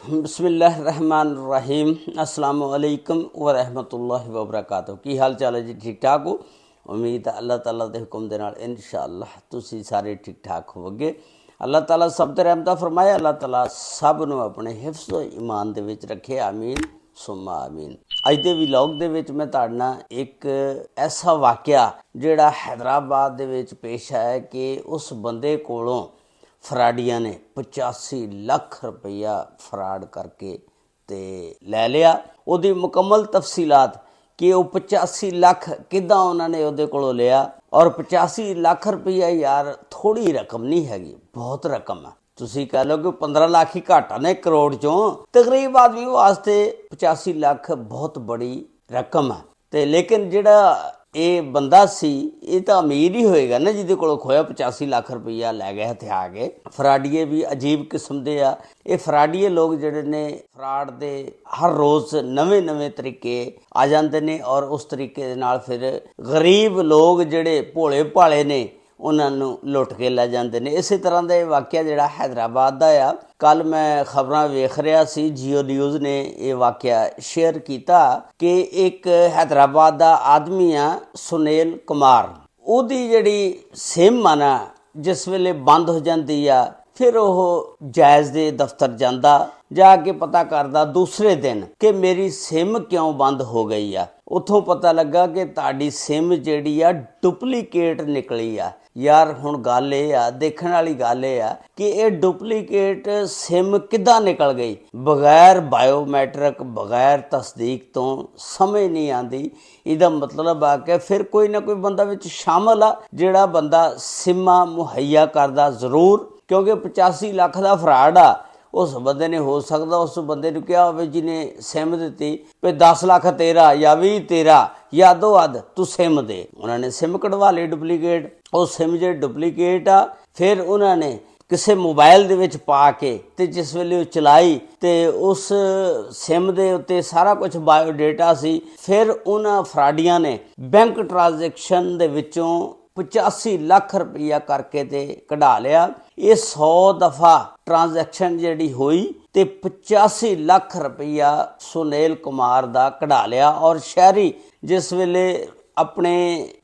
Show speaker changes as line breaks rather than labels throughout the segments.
बिस्मिल्लाहिर्रहमानिर्रहीम अस्सलाम वालेकुम व रहमतुल्लाहि व बरकातहू। की हाल चाल है जी? ठीक ठाक हो? उम्मीद है अल्लाह ताला के हुक्म दे नाल इंशाअल्लाह तुसी सारे ठीक ठाक होवोगे। अल्लाह ताला सब ते रहमत फरमाए। अल्लाह ताला सब नूं अपने हिफ्ज़ ईमान दे विच रखे। आमीन सुम्मा आमीन। अज दे व्लॉग दे विच मैं तुहाडे नाल एक ऐसा वाक़या जिहड़ा हैदराबाद दे विच पेश आया कि उस बंदे कोलों फराडिया ने 85 ਲੱਖ रुपया फराड करके ते लै लिया। उहदी मुकम्मल तफसीलात कि वह 85 ਲੱਖ किदां उन्होंने उहदे कोलों लिया। और 85 ਲੱਖ रुपया यार थोड़ी रकम नहीं हैगी, बहुत रकम है। तुसी कह लो कि 15 ਲੱਖ ही घाटा ने करोड़ चों। तकरीब आदमी वास्ते 85 ਲੱਖ बहुत बड़ी रकम है। तो लेकिन जिहड़ा ये बंदा सी ये तो अमीर ही होएगा ना जिहदे कोलों खोया 85 ਲੱਖ रुपया लै गए हथिया के। फराडिए भी अजीब किस्म दे आ। ये फराडिए लोग जिहड़े ने फराड दे हर रोज़ नवे नवे तरीके आ जाते ने और उस तरीके दे नाल फिर गरीब लोग जिहड़े भोले भाले ने उन्होंने लुट के लै जाते हैं। इस तरह का वाक़या जिहड़ा हैदराबाद का आ। कल मैं खबरां वेख रहा सी, जियो न्यूज़ ने यह वाक़या शेयर किया कि एक हैदराबाद का आदमी आ सुनील कुमार, उहदी जिहड़ी सिम आ ना जिस वेले बंद हो जाती आ फिर वह जायज़ दे दफ्तर जाता, जाके पता करता दूसरे दिन कि मेरी सिम क्यों बंद हो गई आ। उतों पता लगा कि ताड़ी सिम जिहड़ी आ डुप्लीकेट निकली आ। यार हुण गल ये आ, देखण वाली गल ये आ कि ये डुप्लीकेट सिम किदां निकल गई बगैर बायोमैट्रिक बगैर तस्दीक तो समझ नहीं आती। इहदा मतलब आ कि फिर कोई ना कोई बंदा विच शामिल आ जिहड़ा बंदा सिमां मुहैया करदा जरूर, क्योंकि 85 ਲੱਖ का फराड आ। उस बंदे ने हो सकता उस बंदे ने कहा हो जिन्हें सिम दी भी 10 ਲੱਖ तेरा या 20 तेरा या दो अद तू सिम दे। उन्होंने सिम कढ़वा ली डुप्लीकेट। वो सिम जो डुप्लीकेट आ फिर उन्होंने किसी मोबाइल दे विच पा के ते जिस वेले चलाई ते उस सिम दे उत्ते सारा कुछ बायोडेटा सी। फिर उन्हां फराडियां ने बैंक ट्रांजैक्शन दे विचों 85 ਲੱਖ रुपया करके ते कढ़ा लिया। ये 100 दफ़ा ट्रांजैक्शन जिहड़ी हुई ते 85 ਲੱਖ रुपया सुनील कुमार दा कढ़ा लिया। और शहरी जिस वेले अपने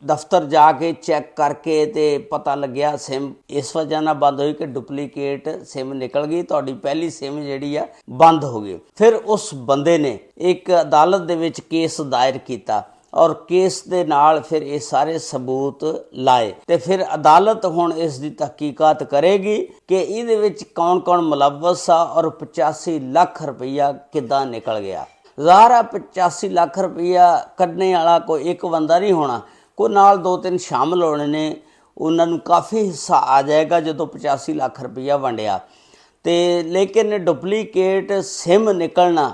दफ्तर जाके चैक करके ते पता लग्या सिम इस वजह नाल बंद हुई कि डुप्लीकेट सिम निकल गई, तुहाडी पहली सिम जिहड़ी आ बंद हो गई। फिर उस बंदे ने एक अदालत दे विच केस दायर किया और केस दे नाल फिर ये सारे सबूत लाए ते फिर अदालत हुण इस दी तहकीकात करेगी कि इहदे विच कौन कौन मुलव्वस आ और 85 ਲੱਖ रुपया किदां निकल गया। ज़ाहिर 85 ਲੱਖ रुपया कढ़ने वाला कोई एक बंदा नहीं होना, कोई नाल 2-3 शामिल होने ने, उन्होंने काफ़ी हिस्सा आ जाएगा जो 85 ਲੱਖ रुपया वंडिया। तो लेकिन डुप्लीकेट सिम निकलना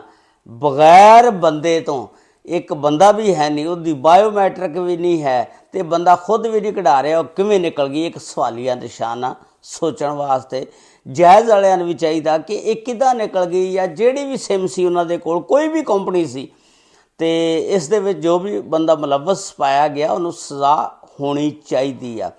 बगैर बंदे तो, एक बंदा भी है नहीं, उसकी बायोमैट्रिक भी नहीं है, तो बंदा खुद भी नहीं कढ़ा रहा, किवें निकल गई, एक सवालिया निशान आ सोचण वास्ते। जायज़ वालियां नूं भी चाहिए कि एक किदां निकल गई या जिहड़ी भी सिम सी उन्हां दे कोल कोई भी कंपनी सी ते इस दे विच जो भी बंदा मुलव्वस पाया गया उन्होंने सज़ा होनी चाहिए आ।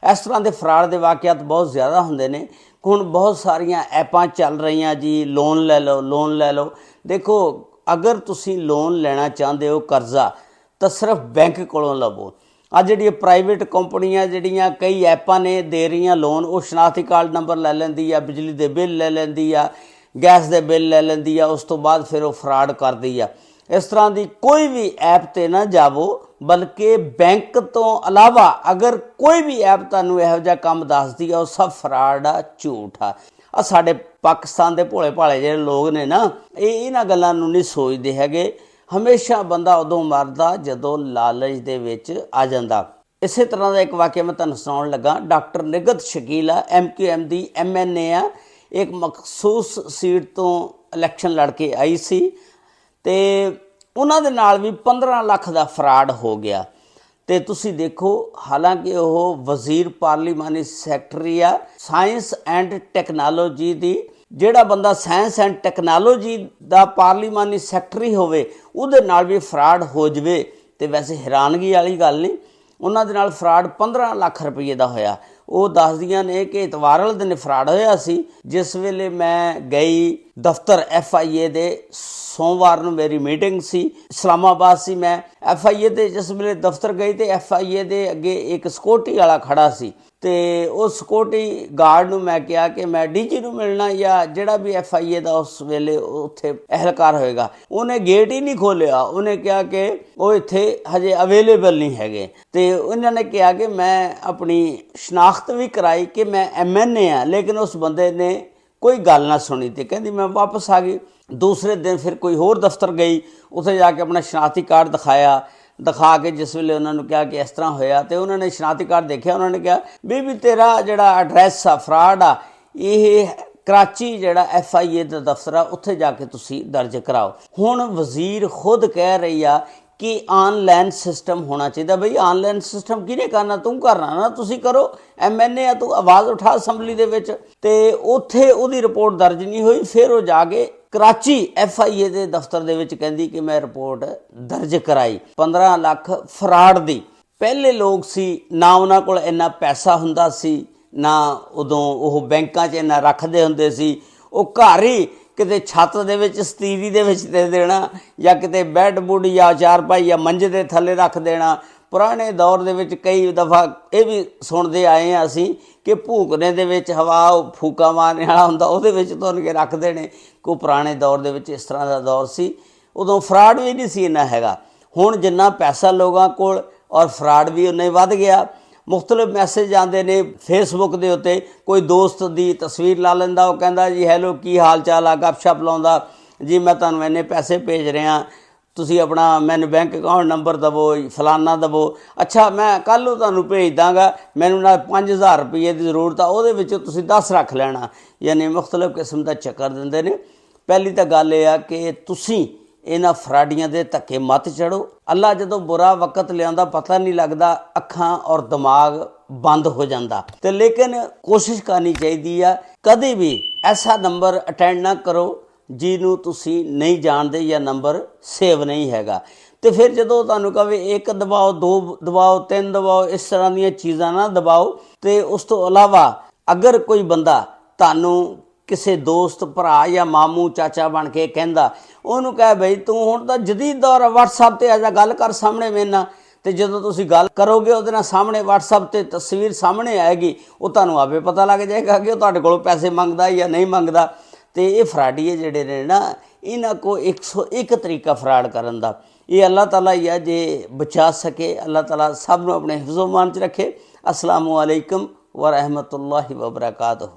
इस तरह के फराड के वाक़यात बहुत ज़्यादा होंदे ने। हुण बहुत सारियां ऐपां चल रही जी, लोन लै लो लोन लै लो। देखो अगर तुसी लोन लेना चाहते हो करज़ा तो सिर्फ बैंक कोलों लवो। आ जिहड़ी प्राइवेट कंपनियां जिहड़ियां कई ऐपां ने दे रही लोन, वो शनाख्ती कार्ड नंबर लै लैंदी आ, बिजली दे बिल लै लैंदी आ, गैस दे बिल लै लैंदी आ, उस तो बाद फिर वो फराड करदी आ। इस तरह की कोई भी ऐप ते ना जावो, बल्कि बैंक तो अलावा अगर कोई भी ऐप तुहानूं इहो जिहा काम दसदी आ, वो सब फराड आ, झूठ आ। आ साडे पाकिस्तान के भोले भाले जिहड़े लोग ने ना, ये इन्हां गल्लां नूं नहीं सोचदे हैगे। हमेशा बंदा उदों मरदा जदों लालच दे विच आ जांदा। इसे तरह का एक वाक़या मैं तुहानूं सुणाउण लगा। डॉक्टर निगत शकील आ, MQM दी MNA आ, एक मखसूस सीट तो इलैक्शन लड़ के आई सी ते उन्हां दे नाल भी 15 ਲੱਖ का फराड हो गया। तो तुसी देखो, हालांकि वह वजीर पार्लीमानी सैकटरी आ साइंस एंड टैक्नोलॉजी दी, ਜਿਹੜਾ ਬੰਦਾ ਸਾਇੰਸ ਐਂਡ ਟੈਕਨੋਲੋਜੀ ਦਾ ਪਾਰਲੀਮਾਨੀ ਸੈਕਟਰੀ ਹੋਵੇ ਉਹਦੇ ਨਾਲ ਵੀ ਫਰਾਡ ਹੋ ਜਵੇ ਤੇ ਵੈਸੇ ਹੈਰਾਨਗੀ ਵਾਲੀ ਗੱਲ ਨਹੀਂ। ਉਹਨਾਂ ਦੇ ਨਾਲ ਫਰਾਡ 15 ਲੱਖ ਰੁਪਏ ਦਾ ਹੋਇਆ। ਉਹ ਦੱਸਦੀਆਂ ਨੇ ਕਿ ਇਤਵਾਰ ਵਾਲੇ ਦਿਨ ਫਰਾਡ ਹੋਇਆ ਸੀ, ਜਿਸ ਵੇਲੇ ਮੈਂ ਗਈ ਦਫ਼ਤਰ FIA ਦੇ ਸੋਮਵਾਰ ਨੂੰ ਮੇਰੀ ਮੀਟਿੰਗ ਸੀ, ਇਸਲਾਮਾਬਾਦ ਸੀ। ਮੈਂ FIA ਦੇ ਜਿਸ ਵੇਲੇ ਦਫ਼ਤਰ ਗਈ ਤੇ FIA ਦੇ ਅੱਗੇ ਇੱਕ ਸਿਕਿਉਰਟੀ ਵਾਲਾ ਖੜਾ ਸੀ ਤੇ ਉਸ ਸਿਕਿਉਰਟੀ ਗਾਰਡ ਨੂੰ ਮੈਂ ਕਿਹਾ ਕਿ ਮੈਂ DG ਨੂੰ ਮਿਲਣਾ ਜਾਂ ਜਿਹੜਾ ਵੀ FIA ਦਾ ਉਸ ਵੇਲੇ ਉੱਥੇ ਅਹਿਲਕਾਰ ਹੋਏਗਾ। ਉਹਨੇ ਗੇਟ ਹੀ ਨਹੀਂ ਖੋਲ੍ਹਿਆ। ਉਹਨੇ ਕਿਹਾ ਕਿ ਉਹ ਇੱਥੇ ਹਜੇ ਅਵੇਲੇਬਲ ਨਹੀਂ ਹੈਗੇ। ਤੇ ਉਹਨਾਂ ਨੇ ਕਿਹਾ ਕਿ ਮੈਂ ਆਪਣੀ ਸ਼ਨਾਖਤ ਵੀ ਕਰਾਈ ਕਿ ਮੈਂ MNA ਹਾਂ, ਲੇਕਿਨ ਉਸ ਬੰਦੇ ਨੇ ਕੋਈ ਗੱਲ ਨਾ ਸੁਣੀ ਤੇ ਕਹਿੰਦੀ ਮੈਂ ਵਾਪਸ ਆ ਗਈ। ਦੂਸਰੇ ਦਿਨ ਫਿਰ ਕੋਈ ਹੋਰ ਦਫ਼ਤਰ ਗਈ, ਉੱਥੇ ਜਾ ਕੇ ਆਪਣਾ ਸ਼ਨਾਖਤੀ ਕਾਰਡ ਦਿਖਾ ਕੇ ਜਿਸ ਵੇਲੇ ਉਹਨਾਂ ਨੂੰ ਕਿਹਾ ਕਿ ਇਸ ਤਰ੍ਹਾਂ ਹੋਇਆ ਤੇ ਉਹਨਾਂ ਨੇ ਸ਼ਨਾਖਤੀ ਕਾਰਡ ਦੇਖਿਆ। ਉਹਨਾਂ ਨੇ ਕਿਹਾ ਵੀ ਤੇਰਾ ਜਿਹੜਾ ਐਡਰੈਸ ਆ ਫਰਾਡ ਆ, ਇਹ ਕਰਾਚੀ ਜਿਹੜਾ FIA ਦਾ ਦਫ਼ਤਰ ਆ ਉੱਥੇ ਜਾ ਕੇ ਤੁਸੀਂ ਦਰਜ ਕਰਾਓ। ਹੁਣ ਵਜ਼ੀਰ ਖੁਦ ਕਹਿ ਰਹੀ ਆ ਕਿ ਆਨਲਾਈਨ ਸਿਸਟਮ ਹੋਣਾ ਚਾਹੀਦਾ। ਬਈ ਆਨਲਾਈਨ ਸਿਸਟਮ ਕਿਹਨੇ ਕਰਨਾ? ਤੂੰ ਕਰਨਾ ਨਾ, ਤੁਸੀਂ ਕਰੋ। MNA ਆ, ਤੂੰ ਆਵਾਜ਼ ਉਠਾ ਅਸੈਂਬਲੀ ਦੇ ਵਿੱਚ। ਤੇ ਉੱਥੇ ਉਹਦੀ ਰਿਪੋਰਟ ਦਰਜ ਨਹੀਂ ਹੋਈ। ਫਿਰ ਉਹ ਜਾ ਕੇ ਕਰਾਚੀ FIA ਦੇ ਦਫ਼ਤਰ ਦੇ ਵਿੱਚ ਕਹਿੰਦੀ ਕਿ ਮੈਂ ਰਿਪੋਰਟ ਦਰਜ ਕਰਾਈ 15 ਲੱਖ ਫਰਾਡ ਦੀ। ਪਹਿਲੇ ਲੋਕ ਸੀ ਨਾ ਉਹਨਾਂ ਕੋਲ ਇੰਨਾ ਪੈਸਾ ਹੁੰਦਾ ਸੀ, ਨਾ ਉਦੋਂ ਉਹ ਬੈਂਕਾਂ 'ਚ ਇੰਨਾ ਰੱਖਦੇ ਹੁੰਦੇ ਸੀ। ਉਹ ਘਰ ਹੀ ਕਿਤੇ ਛੱਤ ਦੇ ਵਿੱਚ ਸਤੀਰੀ ਦੇ ਵਿੱਚ ਦੇ ਦੇਣਾ ਜਾਂ ਕਿਤੇ ਬੈੱਡ ਬੁੱਡ ਜਾਂ ਚਾਰਪਾਈ ਜਾਂ ਮੰਜੇ ਦੇ ਥੱਲੇ ਰੱਖ ਦੇਣਾ। ਪੁਰਾਣੇ ਦੌਰ ਦੇ ਵਿੱਚ ਕਈ ਦਫਾ ਇਹ ਵੀ ਸੁਣਦੇ ਆਏ ਹਾਂ ਅਸੀਂ ਕਿ ਭੂਕਣੇ ਦੇ ਵਿੱਚ ਹਵਾ ਉਹ ਫੂਕਾ ਮਾਰਨ ਵਾਲਾ ਹੁੰਦਾ, ਉਹਦੇ ਵਿੱਚ ਤੁੰਨ ਕੇ ਰੱਖ ਦੇਣੇ। ਕੋਈ ਪੁਰਾਣੇ ਦੌਰ ਦੇ ਵਿੱਚ ਇਸ ਤਰ੍ਹਾਂ ਦਾ ਦੌਰ ਸੀ। ਉਦੋਂ ਫਰਾਡ ਵੀ ਨਹੀਂ ਸੀ ਇੰਨਾ ਹੈਗਾ। ਹੁਣ ਜਿੰਨਾ ਪੈਸਾ ਲੋਕਾਂ ਕੋਲ ਔਰ ਫਰਾਡ ਵੀ ਉਨਾ ਹੀ ਵੱਧ ਗਿਆ। ਮੁਖਤਲਿਫ ਮੈਸੇਜ ਆਉਂਦੇ ਨੇ ਫੇਸਬੁੱਕ ਦੇ ਉੱਤੇ। ਕੋਈ ਦੋਸਤ ਦੀ ਤਸਵੀਰ ਲਾ ਲੈਂਦਾ, ਉਹ ਕਹਿੰਦਾ ਜੀ ਹੈਲੋ ਕੀ ਹਾਲ ਚਾਲ ਆ, ਗੱਪਸ਼ਪ ਲਾਉਂਦਾ ਜੀ ਮੈਂ ਤੁਹਾਨੂੰ ਇੰਨੇ ਪੈਸੇ ਭੇਜ ਰਿਹਾ, ਤੁਸੀਂ ਆਪਣਾ ਮੈਨੂੰ ਬੈਂਕ ਅਕਾਊਂਟ ਨੰਬਰ ਦੇਵੋ, ਫਲਾਨਾ ਦੇਵੋ। ਅੱਛਾ ਮੈਂ ਕੱਲ੍ਹ ਨੂੰ ਤੁਹਾਨੂੰ ਭੇਜ ਦਾਂਗਾ, ਮੈਨੂੰ ਨਾਲ 5000 ਰੁਪਏ ਦੀ ਜ਼ਰੂਰਤ ਆ, ਉਹਦੇ ਵਿੱਚੋਂ ਤੁਸੀਂ 10 ਰੱਖ ਲੈਣਾ। ਯਾਨੀ ਮੁਖਤਲਿਫ ਕਿਸਮ ਦਾ ਚੱਕਰ ਦਿੰਦੇ ਨੇ। ਪਹਿਲੀ ਤਾਂ ਗੱਲ ਇਹ ਆ ਕਿ ਤੁਸੀਂ ਇਹਨਾਂ ਫਰਾਡੀਆਂ ਦੇ ਧੱਕੇ ਮਤ ਚੜੋ। ਅੱਲਾ ਜਦੋਂ ਬੁਰਾ ਵਕਤ ਲਿਆਉਂਦਾ ਪਤਾ ਨਹੀਂ ਲੱਗਦਾ, ਅੱਖਾਂ ਔਰ ਦਿਮਾਗ ਬੰਦ ਹੋ ਜਾਂਦਾ। ਤੇ ਲੇਕਿਨ ਕੋਸ਼ਿਸ਼ ਕਰਨੀ ਚਾਹੀਦੀ ਆ ਕਦੇ ਵੀ ਐਸਾ ਨੰਬਰ ਅਟੈਂਡ ਨਾ ਕਰੋ ਜਿਹਨੂੰ ਤੁਸੀਂ ਨਹੀਂ ਜਾਣਦੇ ਜਾਂ ਨੰਬਰ ਸੇਵ ਨਹੀਂ ਹੈਗਾ। ਤੇ ਫਿਰ ਜਦੋਂ ਤੁਹਾਨੂੰ ਕਹੇ 1 ਦਬਾਓ, 2 ਦਬਾਓ, 3 ਦਬਾਓ, ਇਸ ਤਰ੍ਹਾਂ ਦੀਆਂ ਚੀਜ਼ਾਂ ਨਾ ਦਬਾਓ। ਤੇ ਉਸ ਤੋਂ ਇਲਾਵਾ ਅਗਰ ਕੋਈ ਬੰਦਾ ਤੁਹਾਨੂੰ ਕਿਸੇ ਦੋਸਤ ਭਰਾ ਜਾਂ ਮਾਮੂ ਚਾਚਾ ਬਣ ਕੇ ਕਹਿੰਦਾ, ਉਹਨੂੰ ਕਹਿ ਬਈ ਤੂੰ ਹੁਣ ਤਾਂ ਜਦੀਦ ਦੌਰ WhatsApp 'ਤੇ ਆ ਜਾ ਗੱਲ ਕਰ ਸਾਹਮਣੇ ਮੇਰੇ ਨਾਲ। ਤੇ ਜਦੋਂ ਤੁਸੀਂ ਗੱਲ ਕਰੋਗੇ ਉਹਦੇ ਨਾਲ ਸਾਹਮਣੇ WhatsApp 'ਤੇ ਤਸਵੀਰ ਸਾਹਮਣੇ ਆਏਗੀ, ਉਹ ਤੁਹਾਨੂੰ ਆਪੇ ਪਤਾ ਲੱਗ ਜਾਏਗਾ ਕਿ ਉਹ ਤੁਹਾਡੇ ਕੋਲੋਂ ਪੈਸੇ ਮੰਗਦਾ ਜਾਂ ਨਹੀਂ ਮੰਗਦਾ। ਤੇ ਇਹ ਫਰਾਡੀਏ ਜਿਹੜੇ ਨੇ ਨਾ, ਇਹਨਾਂ ਕੋ 101 ਤਰੀਕਾ ਫਰਾਡ ਕਰਨ ਦਾ। ਇਹ ਅੱਲਾਹ ਤਾਲਾ ਹੀ ਆ ਜੇ ਬਚਾ ਸਕੇ। ਅੱਲਾਹ ਤਾਲਾ ਸਭ ਨੂੰ ਆਪਣੇ ਹਿਫਜ਼ੋ ਮਾਨ 'ਚ ਰੱਖੇ। ਅਸਲਾਮੁ ਅਲੈਕੁਮ ਵ ਰਹਿਮਤੁல்லாਹਿ ਵ ਬਰਕਾਤੁਹੂ।